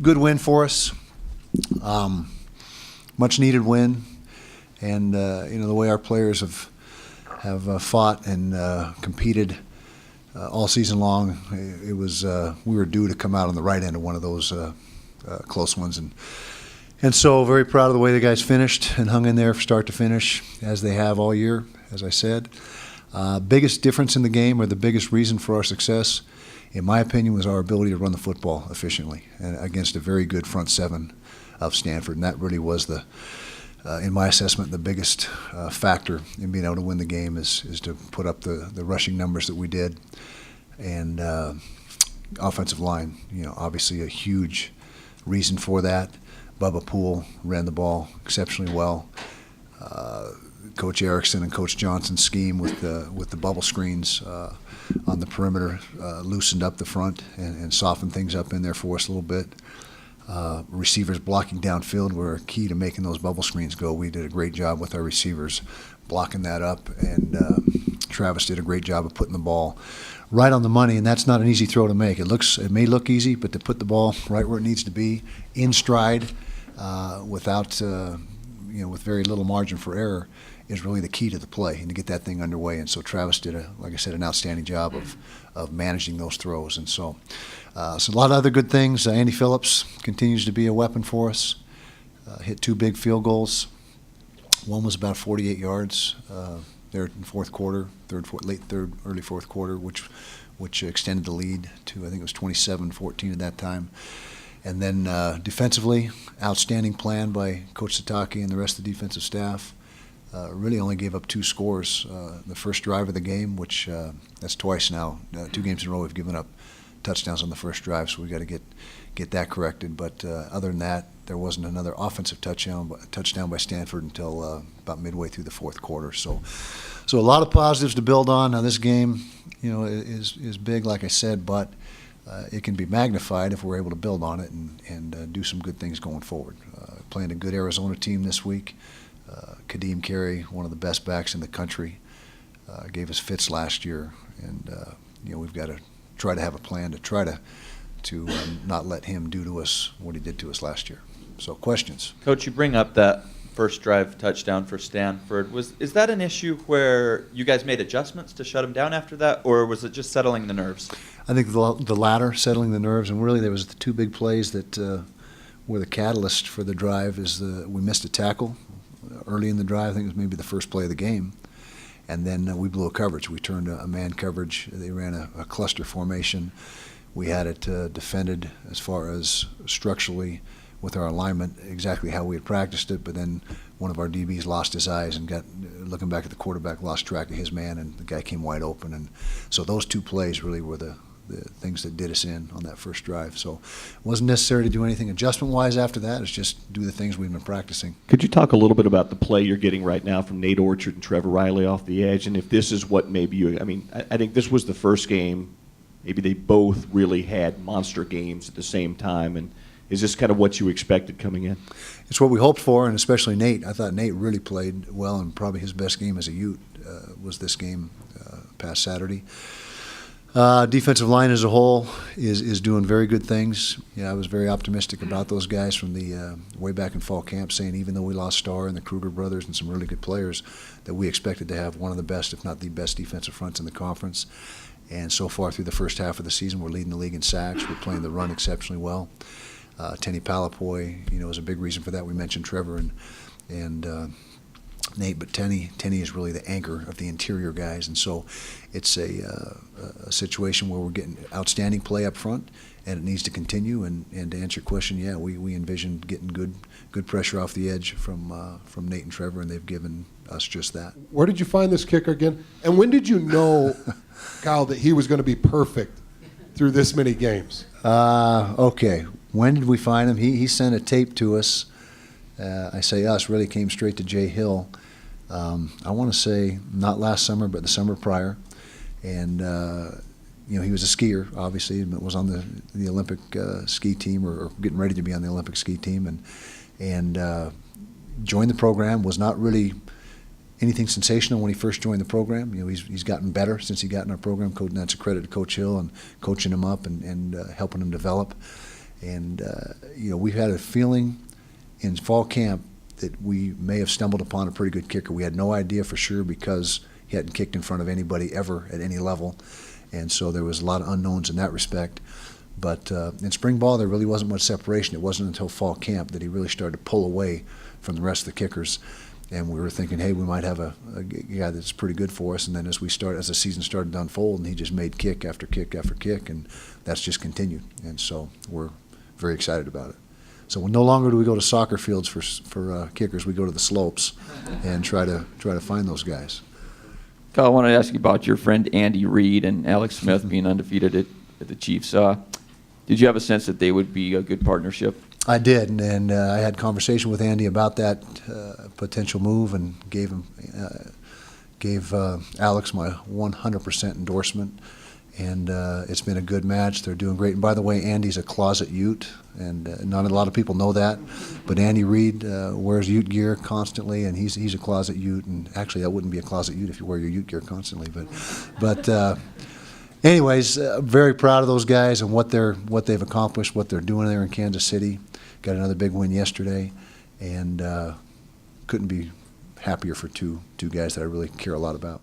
good win for us. Much needed win, and the way our players have fought and competed all season long, it was we were due to come out on the right end of one of those close ones, and so very proud of the way the guys finished and hung in there from start to finish, as they have all year, as I said. Biggest difference in the game, or the biggest reason for our success, in my opinion, was our ability to run the football efficiently and against a very good front seven of Stanford, and that really was in my assessment, the biggest factor in being able to win the game is to put up the rushing numbers that we did, and offensive line, obviously a huge reason for that. Bubba Poole ran the ball exceptionally well. Coach Erickson and Coach Johnson's scheme with the bubble screens on the perimeter loosened up the front and softened things up in there for us a little bit. Receivers blocking downfield were key to making those bubble screens go. We did a great job with our receivers blocking that up, and Travis did a great job of putting the ball right on the money, and that's not an easy throw to make. It may look easy, but to put the ball right where it needs to be, in stride, with very little margin for error, is really the key to the play and to get that thing underway. And so Travis did, like I said, an outstanding job of managing those throws. And so a lot of other good things. Andy Phillips continues to be a weapon for us. Hit 2 big field goals. One was about 48 yards there in the fourth quarter, late third, early fourth quarter, which extended the lead to, I think it was 27-14 at that time. And then defensively, outstanding plan by Coach Satake and the rest of the defensive staff. Really only gave up 2 scores. The first drive of the game, which that's twice now. 2 games in a row we've given up touchdowns on the first drive, so we got to get that corrected. But other than that, there wasn't another offensive touchdown by Stanford until about midway through the fourth quarter. So a lot of positives to build on. Now this game, is big, like I said, but it can be magnified if we're able to build on it and do some good things going forward. Playing a good Arizona team this week. Kadeem Carey, one of the best backs in the country, gave us fits last year, and we've got to try to have a plan to try to not let him do to us what he did to us last year. So, questions? Coach, you bring up that first drive touchdown for Stanford. Is that an issue where you guys made adjustments to shut him down after that, or was it just settling the nerves? I think the latter, settling the nerves, and really there was the 2 big plays that were the catalyst for the drive. We missed a tackle early in the drive. I think it was maybe the first play of the game. And then we blew a coverage. We turned a man coverage. They ran a cluster formation. We had it defended as far as structurally with our alignment, exactly how we had practiced it, but then one of our DBs lost his eyes and looking back at the quarterback, lost track of his man, and the guy came wide open. And so those 2 plays really were the things that did us in on that first drive. So it wasn't necessary to do anything adjustment-wise after that. It's just do the things we've been practicing. Could you talk a little bit about the play you're getting right now from Nate Orchard and Trevor Riley off the edge, and if this is what maybe I think this was the first game, maybe they both really had monster games at the same time, and is this kind of what you expected coming in? It's what we hoped for, and especially Nate. I thought Nate really played well, and probably his best game as a Ute was this game past Saturday. Defensive line as a whole is doing very good things. I was very optimistic about those guys from the way back in fall camp, saying even though we lost Starr and the Kruger brothers and some really good players, that we expected to have one of the best, if not the best, defensive fronts in the conference. And so far through the first half of the season, we're leading the league in sacks. We're playing the run exceptionally well. Tenny Palapoy, is a big reason for that. We mentioned Trevor and Nate, but Tenny is really the anchor of the interior guys, and so it's a situation where we're getting outstanding play up front, and it needs to continue. And to answer your question, we envision getting good pressure off the edge from Nate and Trevor, and they've given us just that. Where did you find this kicker again? And when did you know, Kyle, that he was going to be perfect through this many games? Okay. When did we find him? He sent a tape to us. I say us, really came straight to Jay Hill. I want to say not last summer, but the summer prior. And, he was a skier, obviously, but was on the Olympic ski team or getting ready to be on the Olympic ski team. And joined the program, was not really anything sensational when he first joined the program. He's gotten better since he got in our program. And that's a credit to Coach Hill and coaching him up and helping him develop. And we've had a feeling in fall camp that we may have stumbled upon a pretty good kicker. We had no idea for sure because he hadn't kicked in front of anybody ever at any level, and so there was a lot of unknowns in that respect. But in spring ball, there really wasn't much separation. It wasn't until fall camp that he really started to pull away from the rest of the kickers, and we were thinking, hey, we might have a guy that's pretty good for us. And then as the season started to unfold, and he just made kick after kick after kick, and that's just continued. And so we're very excited about it. So no longer do we go to soccer fields for kickers. We go to the slopes and try to find those guys. Kyle, I want to ask you about your friend Andy Reid and Alex Smith being undefeated at the Chiefs. Did you have a sense that they would be a good partnership? I did, and I had conversation with Andy about that potential move, and gave Alex my 100% endorsement. And it's been a good match. They're doing great. And by the way, Andy's a closet Ute, and not a lot of people know that. But Andy Reid wears Ute gear constantly, and he's a closet Ute. And actually, that wouldn't be a closet Ute if you wear your Ute gear constantly. But anyways, very proud of those guys and what they've accomplished, what they're doing there in Kansas City. Got another big win yesterday, and couldn't be happier for two guys that I really care a lot about.